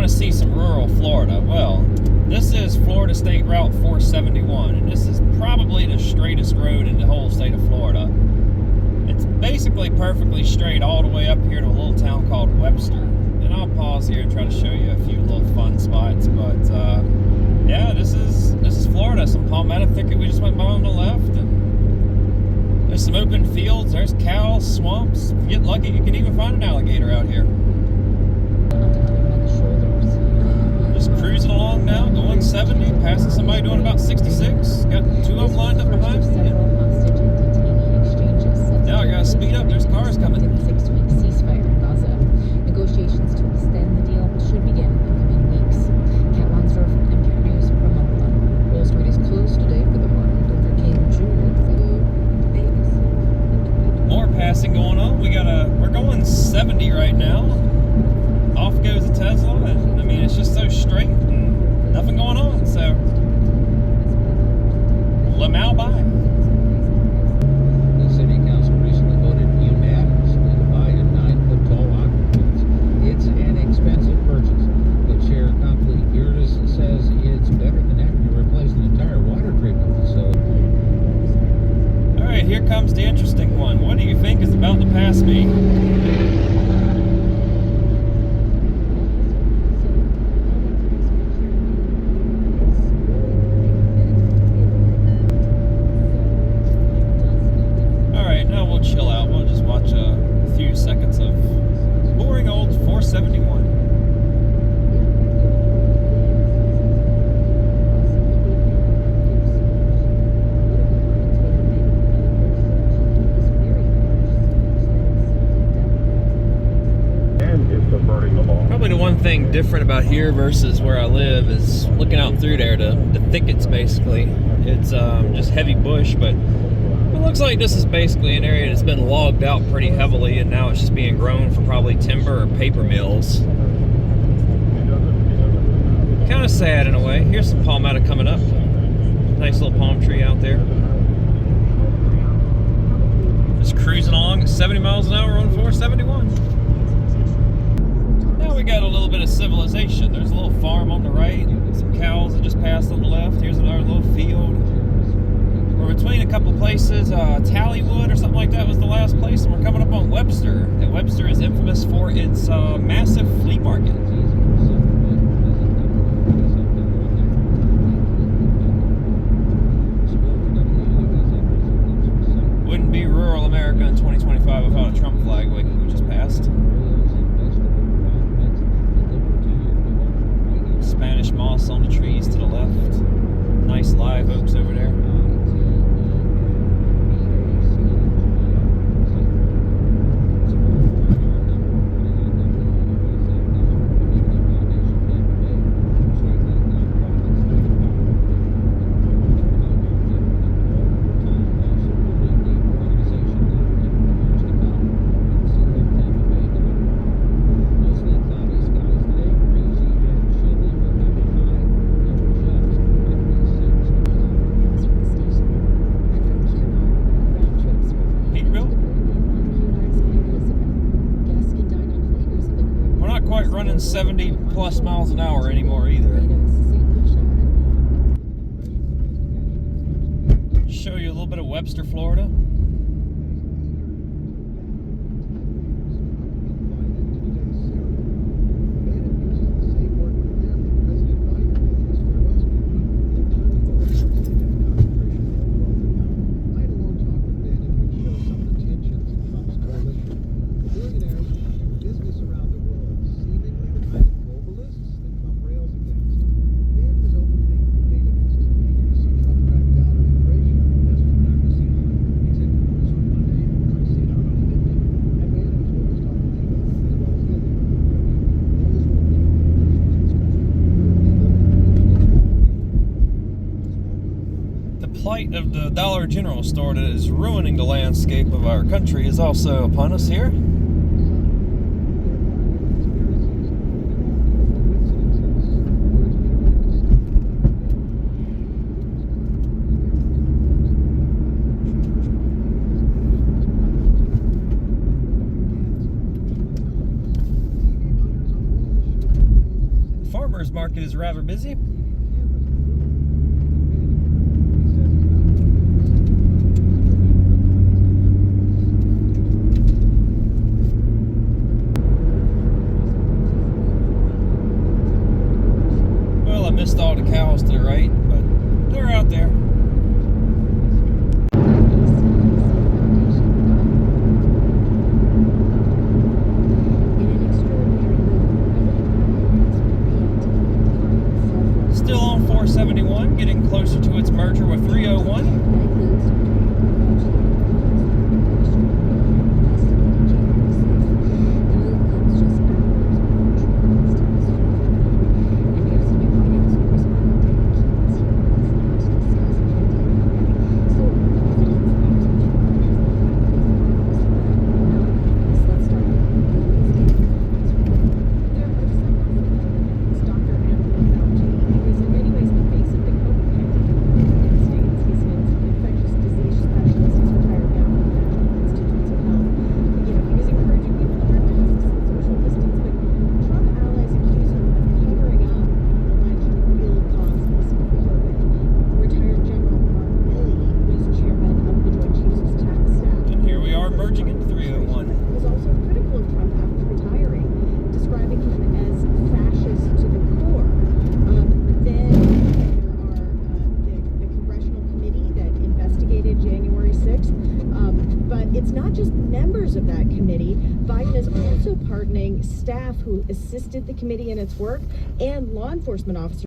to see some rural Florida. Well, this is Florida State Route 471, and this is probably the straightest road in the whole state of Florida. It's basically perfectly straight all the way up here to a little town called Webster. And I'll pause here and try to show you a few little fun spots. But yeah, this is Florida. Some palmetto thicket we just went by on the left, and there's some open fields. There's cows, swamps. If you get lucky, you can even find an alligator out here. Just cruising along now, going 70, passing somebody doing about 66. Got two of them lined up behind me. Now I gotta speed up. There's cars coming. 6-week ceasefire in Gaza. Negotiations to extend the deal should begin in coming weeks. Kat Lansdorf, NPR News, Ramallah. Wall Street is closed today for the Martin Luther King Jr. More passing going on. We're going 70 right now. Off goes a Tesla, and I mean it's just so straight and nothing going on. So Lamau by. The city council recently voted unanimously to buy a 9-foot tall aqueduct. It's an expensive purchase, but Chair Copley Geerdes says it's better than having to replace an entire water treatment facility. All right, here comes the interesting one. What do you think is about to pass me? Chill out. We'll just watch a few seconds of boring old 471. And is subverting the law. Probably the one thing different about here versus where I live is looking out through there to the thickets. Basically, it's just heavy bush, but it looks like this is basically an area that's been logged out pretty heavily, and now it's just being grown for probably timber or paper mills. Kind of sad in a way. Here's some palmetto coming up. Nice little palm tree out there. Just cruising along at 70 miles an hour on 471. Now we got a little bit of civilization. There's a little farm on the right, some cows that just passed on the left. Here's another little field. We're between a couple places. Tallywood or something like that was the last place, and we're coming up on Webster. And Webster is infamous for its massive flea market. Wouldn't be rural America in 2025 without a Trump flag like we just passed. Spanish moss on the trees to the left. Nice live oaks over there. Running 70 plus miles an hour anymore either. Show you a little bit of Webster, Florida. Plight of the Dollar General store that is ruining the landscape of our country is also upon us here. farmer's market is rather busy. Well, I missed all the cows to the right, but they're out there. Still on 471, getting closer to its merger with 301. Merging into 301. Was also critical of Trump after retiring, describing him as fascist to the core. Then there are the congressional committee that investigated January 6th. But it's not just members of that committee. Biden is also pardoning staff who assisted the committee in its work and law enforcement officers.